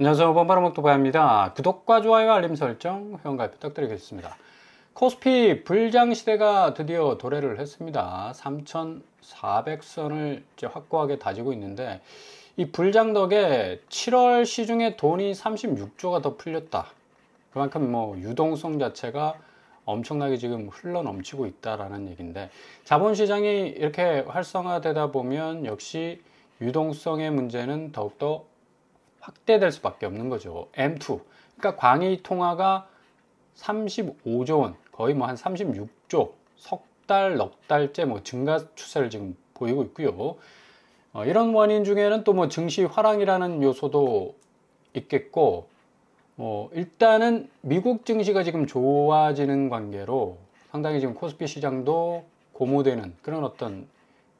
안녕하세요. 번바로먹토바입니다. 구독과 좋아요, 알림 설정, 회원가입 부탁드리겠습니다. 코스피 불장 시대가 드디어 도래를 했습니다. 3,400선을 확고하게 다지고 있는데, 이 불장 덕에 7월 시중에 돈이 36조가 더 풀렸다. 그만큼 유동성 자체가 엄청나게 지금 흘러 넘치고 있다라는 얘기인데, 자본시장이 이렇게 활성화되다 보면 역시 유동성의 문제는 더욱더 확대될 수밖에 없는 거죠. M2. 그러니까 광의 통화가 35조 원, 거의 한 36조, 석 달, 넉 달째 증가 추세를 지금 보이고 있고요. 이런 원인 중에는 또 증시 화랑이라는 요소도 있겠고, 일단은 미국 증시가 지금 좋아지는 관계로 상당히 지금 코스피 시장도 고무되는 그런 어떤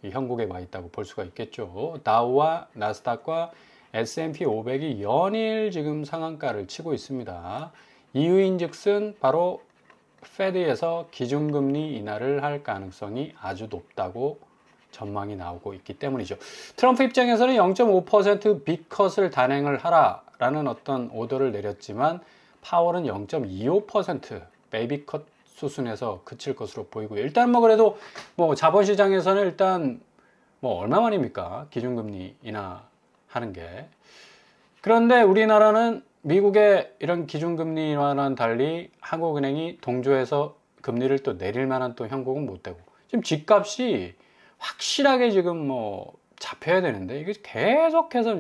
형국에 와 있다고 볼 수가 있겠죠. 다우와 나스닥과 S&P 500이 연일 지금 상한가를 치고 있습니다. 이유인즉슨 바로 페드에서 기준금리 인하를 할 가능성이 아주 높다고 전망이 나오고 있기 때문이죠. 트럼프 입장에서는 0.5% 빅컷을 단행을 하라라는 어떤 오더를 내렸지만 파월은 0.25% 베이비컷 수준에서 그칠 것으로 보이고요. 일단 그래도 자본시장에서는 일단 얼마만입니까? 기준금리 인하하는 게. 그런데 우리나라는 미국의 이런 기준금리 인하와는 달리 한국은행이 동조해서 금리를 또 내릴 만한 또 형국은 못 되고, 지금 집값이 확실하게 지금 잡혀야 되는데 이게 계속해서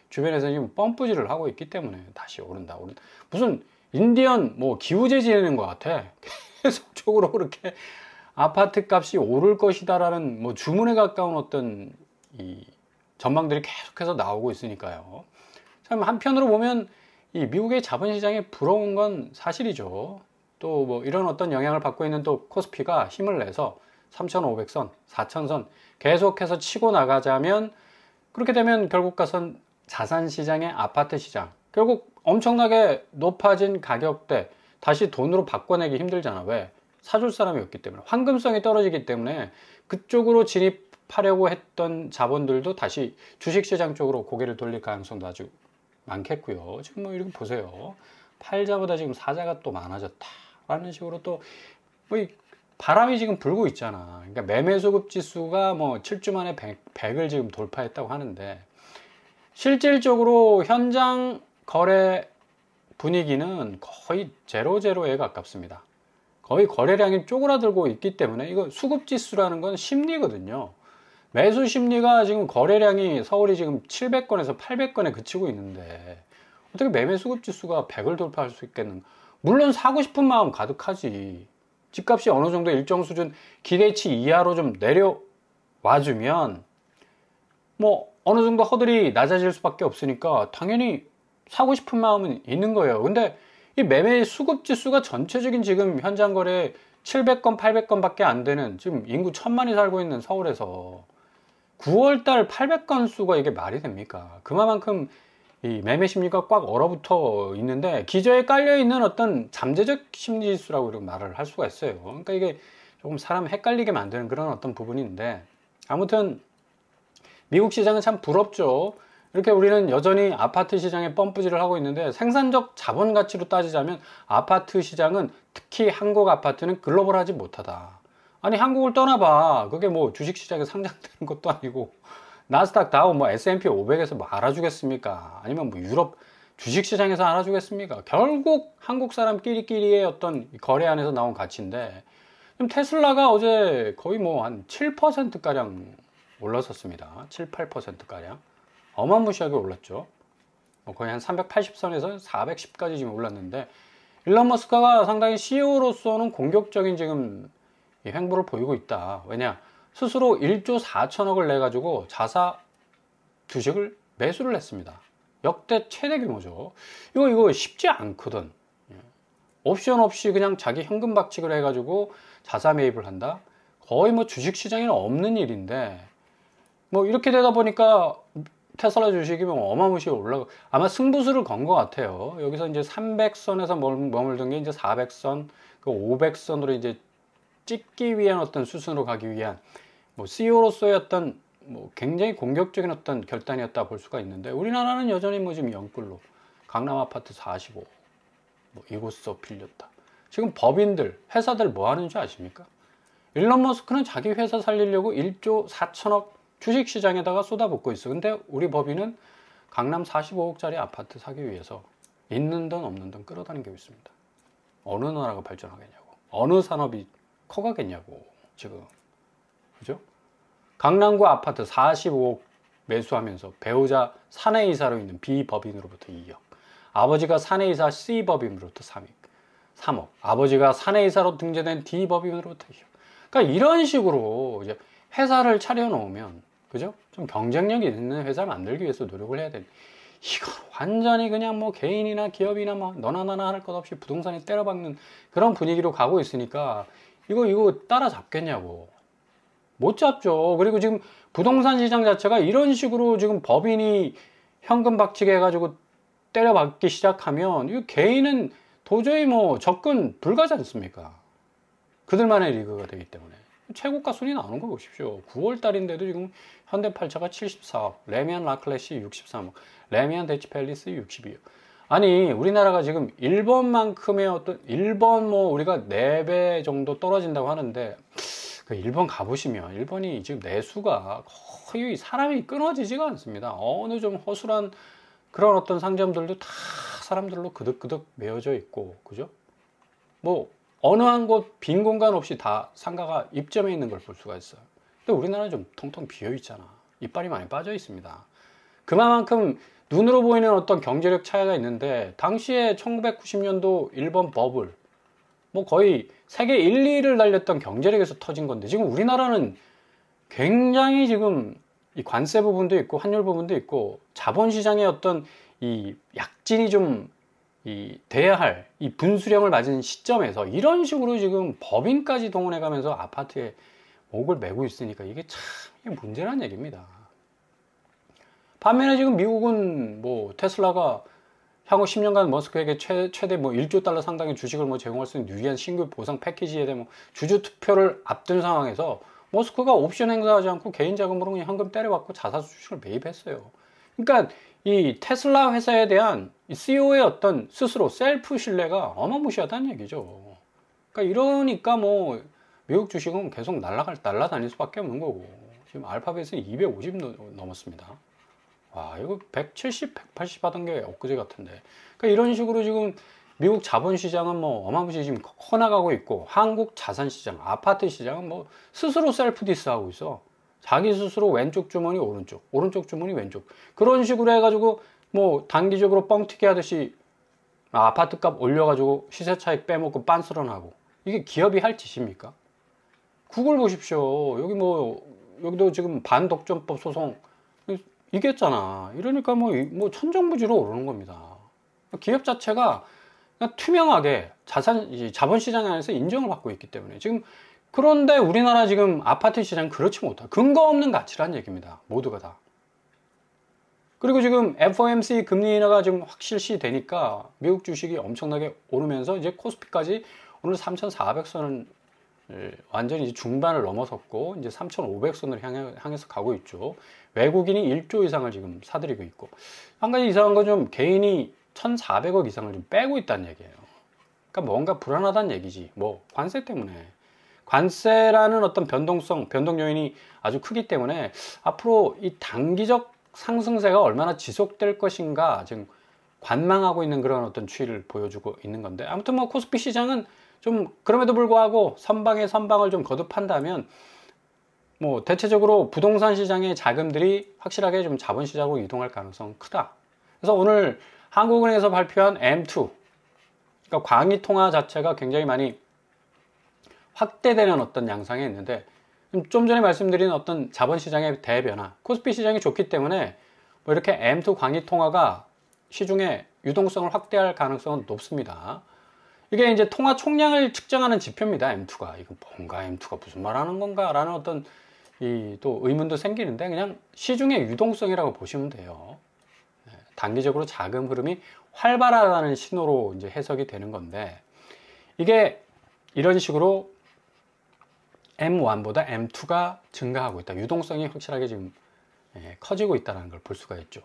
주변에서 지금 펌프질을 하고 있기 때문에 다시 오른다. 무슨 인디언 기우제 지내는 것 같아. 계속적으로 그렇게 아파트 값이 오를 것이다라는 주문에 가까운 어떤 이 전망들이 계속해서 나오고 있으니까요. 참 한편으로 보면 이 미국의 자본시장에 부러운 건 사실이죠. 또 이런 어떤 영향을 받고 있는 또 코스피가 힘을 내서 3,500선, 4,000선 계속해서 치고 나가자면, 그렇게 되면 결국 가선 자산시장의 아파트 시장, 결국 엄청나게 높아진 가격대 다시 돈으로 바꿔내기 힘들잖아. 왜? 사줄 사람이 없기 때문에, 황금성이 떨어지기 때문에 그쪽으로 진입하려고 했던 자본들도 다시 주식시장 쪽으로 고개를 돌릴 가능성도 아주 많겠고요. 지금 이렇게 보세요. 팔자보다 지금 사자가 또 많아졌다라는 식으로 또 바람이 지금 불고 있잖아. 그러니까 매매수급 지수가 7주 만에 100을 지금 돌파했다고 하는데, 실질적으로 현장 거래 분위기는 거의 제로에 가깝습니다. 거의 거래량이 쪼그라들고 있기 때문에, 이거 수급 지수라는 건 심리거든요. 매수 심리가 지금 거래량이 서울이 지금 700건에서 800건에 그치고 있는데 어떻게 매매 수급 지수가 100을 돌파할 수 있겠는가? 물론 사고 싶은 마음 가득하지. 집값이 어느 정도 일정 수준 기대치 이하로 좀 내려와주면 어느 정도 허들이 낮아질 수밖에 없으니까 당연히 사고 싶은 마음은 있는 거예요. 근데 이 매매 수급 지수가 전체적인 지금 현장 거래 700건, 800건 밖에 안 되는, 지금 인구 1000만이 살고 있는 서울에서 9월달 800건 수가 이게 말이 됩니까? 그만큼 이 매매 심리가 꽉 얼어붙어 있는데 기저에 깔려 있는 어떤 잠재적 심리 지수라고 이렇게 말을 할 수가 있어요. 그러니까 이게 조금 사람 헷갈리게 만드는 그런 어떤 부분인데, 아무튼 미국 시장은 참 부럽죠. 이렇게 우리는 여전히 아파트 시장에 펌프질을 하고 있는데, 생산적 자본 가치로 따지자면 아파트 시장은, 특히 한국 아파트는 글로벌하지 못하다. 아니 한국을 떠나봐. 그게 주식시장에 상장되는 것도 아니고, 나스닥 다우 S&P 500에서 알아주겠습니까? 아니면 유럽 주식시장에서 알아주겠습니까? 결국 한국 사람끼리의 어떤 거래 안에서 나온 가치인데, 테슬라가 어제 거의 한 7%가량 올랐었습니다. 7, 8%가량. 어마무시하게 올랐죠. 거의 한 380선에서 410까지 지금 올랐는데, 일론 머스크가 상당히 CEO로서는 공격적인 지금 행보를 보이고 있다. 왜냐? 스스로 1조 4천억을 내가지고 자사 주식을 매수를 했습니다. 역대 최대 규모죠. 이거 쉽지 않거든. 옵션 없이 그냥 자기 현금 박치기를 해가지고 자사 매입을 한다? 거의 주식시장에는 없는 일인데, 이렇게 되다 보니까 테슬라 주식이 어마무시하게 올라가, 아마 승부수를 건 것 같아요. 여기서 이제 300선에서 머물던 게 이제 400선, 500선으로 이제 찍기 위한 어떤 수순으로 가기 위한 CEO로서의 어떤 굉장히 공격적인 어떤 결단이었다 볼 수가 있는데, 우리나라는 여전히 지금 영끌로 강남 아파트 45, 뭐 이곳서 빌렸다. 지금 법인들, 회사들 뭐 하는 줄 아십니까? 일론 머스크는 자기 회사 살리려고 1조 4천억 주식시장에다가 쏟아붓고 있어. 근데 우리 법인은 강남 45억짜리 아파트 사기 위해서 있는 돈 없는 돈 끌어다니고 있습니다. 어느 나라가 발전하겠냐고, 어느 산업이 커가겠냐고 지금. 그죠? 강남구 아파트 45억 매수하면서 배우자 사내이사로 있는 B법인으로부터 2억, 아버지가 사내이사 C법인으로부터 3억, 아버지가 사내이사로 등재된 D법인으로부터 2억. 그러니까 이런 식으로 이제 회사를 차려놓으면, 그죠? 좀 경쟁력이 있는 회사를 만들기 위해서 노력을 해야 되는데, 이건 완전히 그냥 뭐 개인이나 기업이나 뭐 너나 나나 할 것 없이 부동산에 때려박는 그런 분위기로 가고 있으니까 이거 따라잡겠냐고. 못 잡죠. 그리고 지금 부동산 시장 자체가 이런 식으로 지금 법인이 현금 박치게 해가지고 때려박기 시작하면 이 개인은 도저히 뭐 접근 불가지 않습니까? 그들만의 리그가 되기 때문에. 최고가 순위 나오는 거 보십시오. 9월 달인데도 지금 현대팔차가 74억, 레미안 라클래시 63억, 레미안 대치팰리스 62억. 아니, 우리나라가 지금 일본만큼의 어떤, 일본 뭐 우리가 4배 정도 떨어진다고 하는데, 그 일본 가보시면 일본이 지금 내수가 거의 사람이 끊어지지가 않습니다. 어느 좀 허술한 그런 어떤 상점들도 다 사람들로 그득그득 메어져 있고, 그죠? 뭐 어느 한 곳 빈 공간 없이 다 상가가 입점해 있는 걸 볼 수가 있어요. 근데 우리나라는 좀 텅텅 비어 있잖아. 이빨이 많이 빠져 있습니다. 그만큼 눈으로 보이는 어떤 경제력 차이가 있는데, 당시에 1990년도 일본 버블, 뭐 거의 세계 1, 2위를 달렸던 경제력에서 터진 건데, 지금 우리나라는 굉장히 지금 이 관세 부분도 있고 환율 부분도 있고 자본시장의 어떤 이 약진이 좀 돼야 할 이 분수령을 맞은 시점에서 이런 식으로 지금 법인까지 동원해 가면서 아파트에 목을 메고 있으니까 이게 참 문제라는 얘기입니다. 반면에 지금 미국은 뭐 테슬라가 향후 10년간 머스크에게 최대 뭐 1조 달러 상당의 주식을 뭐 제공할 수 있는 유리한 신규 보상 패키지에 대한 뭐 주주 투표를 앞둔 상황에서 머스크가 옵션 행사하지 않고 개인 자금으로 그냥 현금 때려받고 자사주 주식을 매입했어요. 그러니까 이 테슬라 회사에 대한 CEO의 어떤 스스로 셀프 신뢰가 어마무시하다는 얘기죠. 그러니까 이러니까 뭐 미국 주식은 계속 날아다닐 수밖에 없는 거고, 지금 알파벳은 250 넘었습니다. 와, 이거 170, 180 하던 게 엊그제 같은데. 그러니까 이런 식으로 지금 미국 자본시장은 뭐 어마무시 지금 커나가고 있고, 한국 자산시장, 아파트 시장은 뭐 스스로 셀프 디스하고 있어. 자기 스스로 왼쪽 주머니 오른쪽, 오른쪽 주머니 왼쪽. 그런 식으로 해가지고 뭐 단기적으로 뻥튀기 하듯이 아파트 값 올려가지고 시세 차익 빼먹고 빤스런하고. 이게 기업이 할 짓입니까? 구글 보십시오. 여기도 지금 반독점법 소송 이겼잖아. 이러니까 뭐 천정부지로 오르는 겁니다. 기업 자체가 그냥 투명하게 자본시장 안에서 인정을 받고 있기 때문에 지금. 그런데 우리나라 지금 아파트 시장 그렇지 못하, 근거 없는 가치라는 얘기입니다. 모두가 다. 그리고 지금 FOMC 금리 인하가 지금 확 실시되니까 미국 주식이 엄청나게 오르면서 이제 코스피까지 오늘 3,400선을 완전히 이제 중반을 넘어섰고 이제 3,500선을 향해서 가고 있죠. 외국인이 1조 이상을 지금 사들이고 있고, 한 가지 이상한 건 좀 개인이 1,400억 이상을 좀 빼고 있다는 얘기예요. 그러니까 뭔가 불안하다는 얘기지. 뭐 관세 때문에. 관세라는 어떤 변동 요인이 아주 크기 때문에 앞으로 이 단기적 상승세가 얼마나 지속될 것인가 지금 관망하고 있는 그런 어떤 추이를 보여주고 있는 건데, 아무튼 뭐 코스피 시장은 좀 그럼에도 불구하고 선방을 좀 거듭한다면 뭐 대체적으로 부동산 시장의 자금들이 확실하게 좀 자본시장으로 이동할 가능성은 크다. 그래서 오늘 한국은행에서 발표한 M2, 그러니까 광의통화 자체가 굉장히 많이 확대되는 어떤 양상에 있는데, 좀 전에 말씀드린 어떤 자본시장의 대변화, 코스피 시장이 좋기 때문에 뭐 이렇게 M2 광의통화가 시중에 유동성을 확대할 가능성은 높습니다. 이게 이제 통화 총량을 측정하는 지표입니다. M2가. 이거 뭔가 M2가 무슨 말 하는 건가? 라는 어떤 또 의문도 생기는데, 그냥 시중의 유동성이라고 보시면 돼요. 단기적으로 자금 흐름이 활발하다는 신호로 이제 해석이 되는 건데, 이게 이런 식으로 M1보다 M2가 증가하고 있다. 유동성이 확실하게 지금 커지고 있다는 걸 볼 수가 있죠.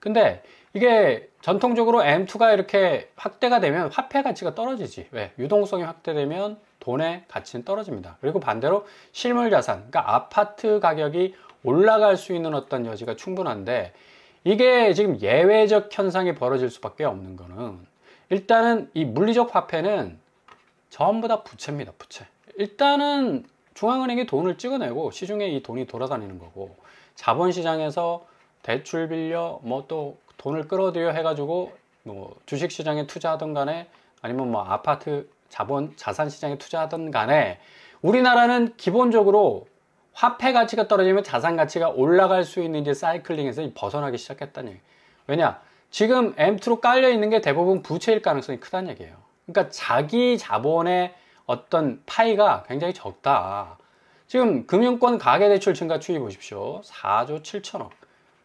근데 이게 전통적으로 M2가 이렇게 확대가 되면 화폐 가치가 떨어지지. 왜? 유동성이 확대되면 돈의 가치는 떨어집니다. 그리고 반대로 실물 자산, 그러니까 아파트 가격이 올라갈 수 있는 어떤 여지가 충분한데, 이게 지금 예외적 현상이 벌어질 수밖에 없는 거는, 일단은 이 물리적 화폐는 전부 다 부채입니다. 부채. 일단은 중앙은행이 돈을 찍어내고 시중에 이 돈이 돌아다니는 거고, 자본시장에서 대출 빌려 뭐 또 돈을 끌어들여 해가지고 뭐 주식시장에 투자하던 간에, 아니면 뭐 아파트 자산 시장에 투자하던 간에, 우리나라는 기본적으로 화폐 가치가 떨어지면 자산 가치가 올라갈 수 있는 이제 사이클링에서 벗어나기 시작했다는 얘기예요. 왜냐? 지금 M2로 깔려 있는 게 대부분 부채일 가능성이 크다는 얘기예요. 그러니까 자기 자본의 어떤 파이가 굉장히 적다. 지금 금융권 가계대출 증가 추이 보십시오. 4조 7천억.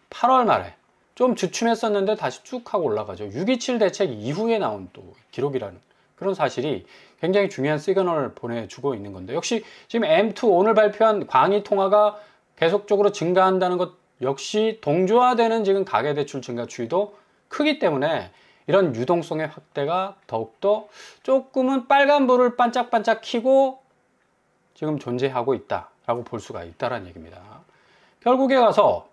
8월 말에 좀 주춤했었는데 다시 쭉 하고 올라가죠. 6.27 대책 이후에 나온 또 기록이라는 그런 사실이 굉장히 중요한 시그널을 보내주고 있는 건데, 역시 지금 M2 오늘 발표한 광의 통화가 계속적으로 증가한다는 것 역시 동조화되는 지금 가계대출 증가 추이도 크기 때문에, 이런 유동성의 확대가 더욱더 조금은 빨간불을 반짝반짝 켜고 지금 존재하고 있다라고 볼 수가 있다는 얘기입니다. 결국에 가서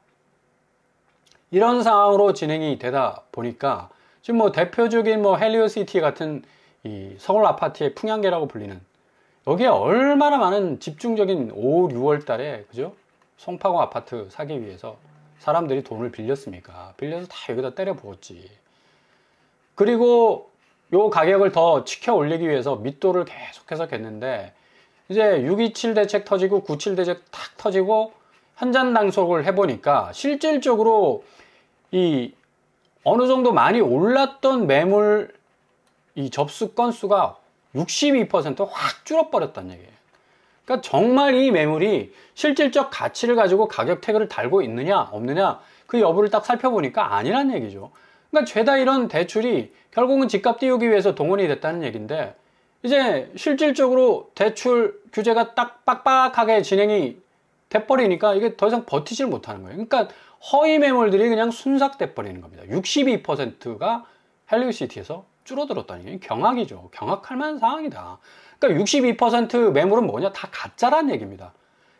이런 상황으로 진행이 되다 보니까 지금 뭐 대표적인 뭐 헬리오시티 같은 이 서울 아파트의 풍향계라고 불리는, 여기에 얼마나 많은 집중적인 5, 6월 달에, 그죠? 송파구 아파트 사기 위해서 사람들이 돈을 빌렸습니까? 빌려서 다 여기다 때려 부었지. 그리고 요 가격을 더 치켜 올리기 위해서 밑도를 계속해서 겠는데, 이제 6.27 대책 터지고 9.7 대책 탁 터지고 현장당속을 해보니까 실질적으로 이 어느 정도 많이 올랐던 매물 이 접수 건수가 62%확 줄어버렸다는 얘기예요. 그러니까 정말 이 매물이 실질적 가치를 가지고 가격 태그를 달고 있느냐 없느냐, 그 여부를 딱 살펴보니까 아니란 얘기죠. 그러니까 죄다 이런 대출이 결국은 집값 띄우기 위해서 동원이 됐다는 얘기인데, 이제 실질적으로 대출 규제가 딱 빡빡하게 진행이 돼버리니까 이게 더 이상 버티질 못하는 거예요. 그러니까 허위 매물들이 그냥 순삭돼 버리는 겁니다. 62%가 헬리오시티에서 줄어들었다는 게 경악이죠. 경악할 만한 상황이다. 그러니까 62% 매물은 뭐냐? 다 가짜란 얘기입니다.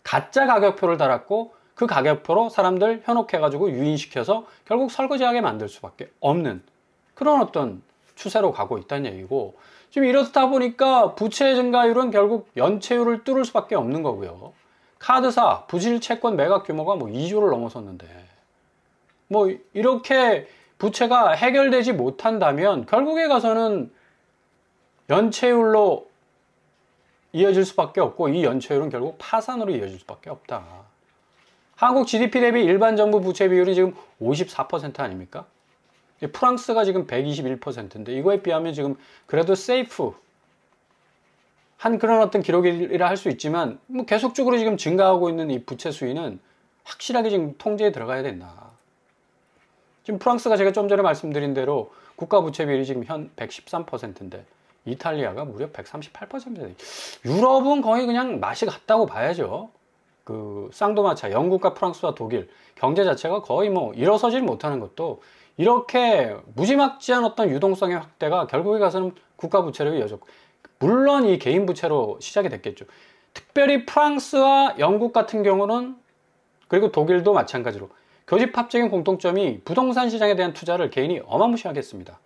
가짜 가격표를 달았고, 그 가격표로 사람들 현혹해가지고 유인시켜서 결국 설거지하게 만들 수밖에 없는 그런 어떤 추세로 가고 있다는 얘기고, 지금 이렇다 보니까 부채 증가율은 결국 연체율을 뚫을 수밖에 없는 거고요. 카드사 부실 채권 매각 규모가 뭐 2조를 넘어섰는데, 뭐 이렇게 부채가 해결되지 못한다면 결국에 가서는 연체율로 이어질 수밖에 없고, 이 연체율은 결국 파산으로 이어질 수밖에 없다. 한국 GDP 대비 일반 정부 부채 비율이 지금 54% 아닙니까? 프랑스가 지금 121%인데 이거에 비하면 지금 그래도 세이프 한 그런 어떤 기록이라 할 수 있지만, 뭐 계속적으로 지금 증가하고 있는 이 부채 수위는 확실하게 지금 통제에 들어가야 된다. 지금 프랑스가 제가 좀 전에 말씀드린 대로 국가 부채 비율이 지금 현 113%인데 이탈리아가 무려 138%. 유럽은 거의 그냥 맛이 같다고 봐야죠. 그 쌍도마차 영국과 프랑스와 독일 경제 자체가 거의 뭐 일어서질 못하는 것도 이렇게 무지막지한 어떤 유동성의 확대가 결국에 가서는 국가 부채로 이어졌고, 물론 이 개인 부채로 시작이 됐겠죠. 특별히 프랑스와 영국 같은 경우는, 그리고 독일도 마찬가지로 교집합적인 공통점이 부동산 시장에 대한 투자를 개인이 어마무시하게 했습니다.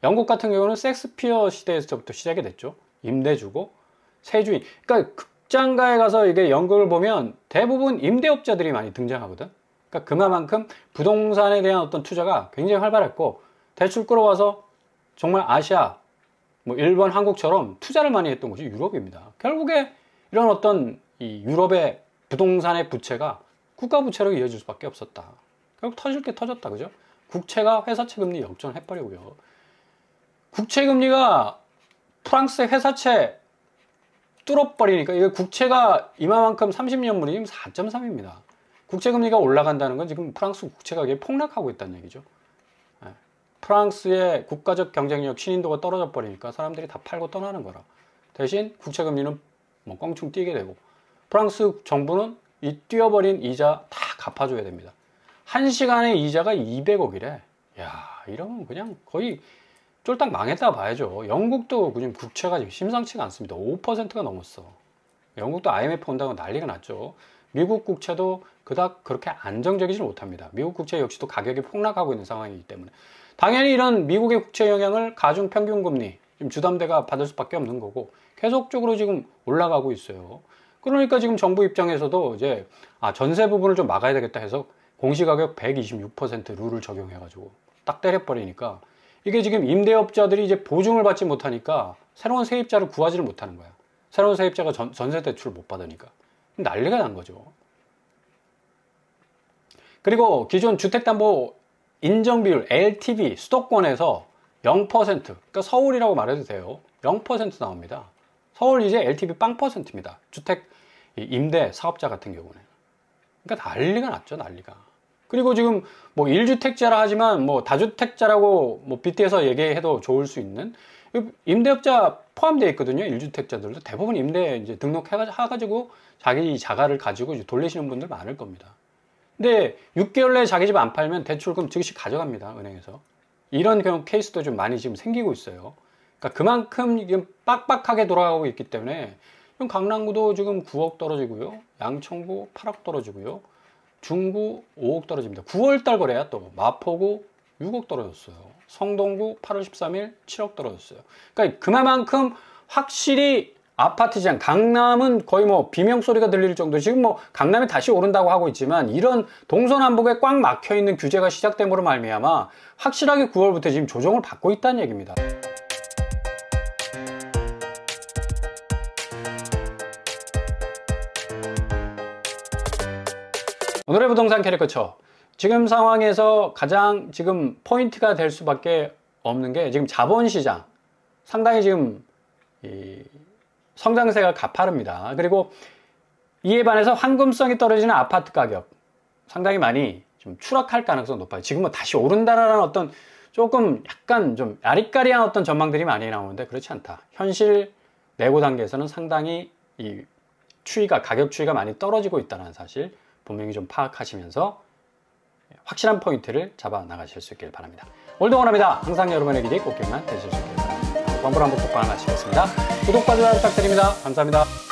영국 같은 경우는 섹스피어 시대에서부터 시작이 됐죠. 임대 주고 세주인. 그러니까 극장가에 가서 이게 연극을 보면 대부분 임대업자들이 많이 등장하거든. 그러니까 그만큼 부동산에 대한 어떤 투자가 굉장히 활발했고, 대출 끌어와서 정말 아시아, 뭐 일본, 한국처럼 투자를 많이 했던 곳이 유럽입니다. 결국에 이런 어떤 이 유럽의 부동산의 부채가 국가 부채로 이어질 수밖에 없었다. 결국 터질 게 터졌다, 그죠? 국채가 회사채 금리 역전해버리고요. 국채 금리가 프랑스의 회사채 뚫어버리니까, 이게 국채가 이만큼 30년물이 지금 4.3입니다. 국채금리가 올라간다는 건 지금 프랑스 국채 가격이 폭락하고 있다는 얘기죠. 프랑스의 국가적 경쟁력, 신인도가 떨어져 버리니까 사람들이 다 팔고 떠나는 거라. 대신 국채금리는 뭐 껑충 뛰게 되고, 프랑스 정부는 이 뛰어버린 이자 다 갚아줘야 됩니다. 한 시간에 이자가 200억이래. 야, 이러면 그냥 거의 쫄딱 망했다 봐야죠. 영국도 지금 국채가 지금 심상치가 않습니다. 5%가 넘었어. 영국도 IMF 온다고 난리가 났죠. 미국 국채도 그닥 그렇게 안정적이지 못합니다. 미국 국채 역시도 가격이 폭락하고 있는 상황이기 때문에 당연히 이런 미국의 국채 영향을 가중평균금리 지금 주담대가 받을 수밖에 없는 거고 계속적으로 지금 올라가고 있어요. 그러니까 지금 정부 입장에서도 이제 전세 부분을 좀 막아야 되겠다 해서 공시가격 126% 룰을 적용해가지고 딱 때려버리니까 이게 지금 임대업자들이 이제 보증을 받지 못하니까 새로운 세입자를 구하지를 못하는 거야. 새로운 세입자가 전세 대출을 못 받으니까 난리가 난 거죠. 그리고 기존 주택담보 인정비율 LTV 수도권에서 0%, 그러니까 서울이라고 말해도 돼요. 0% 나옵니다. 서울 이제 LTV 0%입니다. 주택 임대 사업자 같은 경우는. 그러니까 난리가 났죠, 난리가. 그리고 지금 뭐 1주택자라 하지만 뭐 다주택자라고 뭐 빗대서 얘기해도 좋을 수 있는 임대업자 포함되어 있거든요. 1주택자들도 대부분 임대 이제 등록해가지고 자기 자가를 가지고 이제 돌리시는 분들 많을 겁니다. 근데 6개월 내에 자기 집 안 팔면 대출금 즉시 가져갑니다, 은행에서. 이런 경우 케이스도 좀 많이 지금 생기고 있어요. 그러니까 그만큼 지금 빡빡하게 돌아가고 있기 때문에 강남구도 지금 9억 떨어지고요. 양천구 8억 떨어지고요. 중구 5억 떨어집니다. 9월달 거래야 또. 마포구 6억 떨어졌어요. 성동구 8월 13일 7억 떨어졌어요. 그러니까 그만큼 확실히 아파트 시장, 강남은 거의 뭐 비명소리가 들릴 정도. 지금 뭐 강남이 다시 오른다고 하고 있지만 이런 동서남북에 꽉 막혀 있는 규제가 시작됨으로 말미암아 확실하게 9월부터 지금 조정을 받고 있다는 얘기입니다. 오늘의 부동산 캐릭터처. 지금 상황에서 가장 지금 포인트가 될 수밖에 없는 게 지금 자본시장. 상당히 지금 성장세가 가파릅니다. 그리고 이에 반해서 황금성이 떨어지는 아파트 가격 상당히 많이 좀 추락할 가능성이 높아요. 지금은 다시 오른다라는 어떤 조금 약간 좀 아리까리한 어떤 전망들이 많이 나오는데 그렇지 않다. 현실 내고 단계에서는 상당히 이 가격 추이가 많이 떨어지고 있다는 사실 분명히 좀 파악하시면서 확실한 포인트를 잡아 나가실 수 있길 바랍니다. 오늘도 원합니다. 항상 여러분의 기대에 꽃길만 되실 수 있길 바랍니다. 광고를 한번 복방을 마치겠습니다. 구독과 좋아요 부탁드립니다. 감사합니다.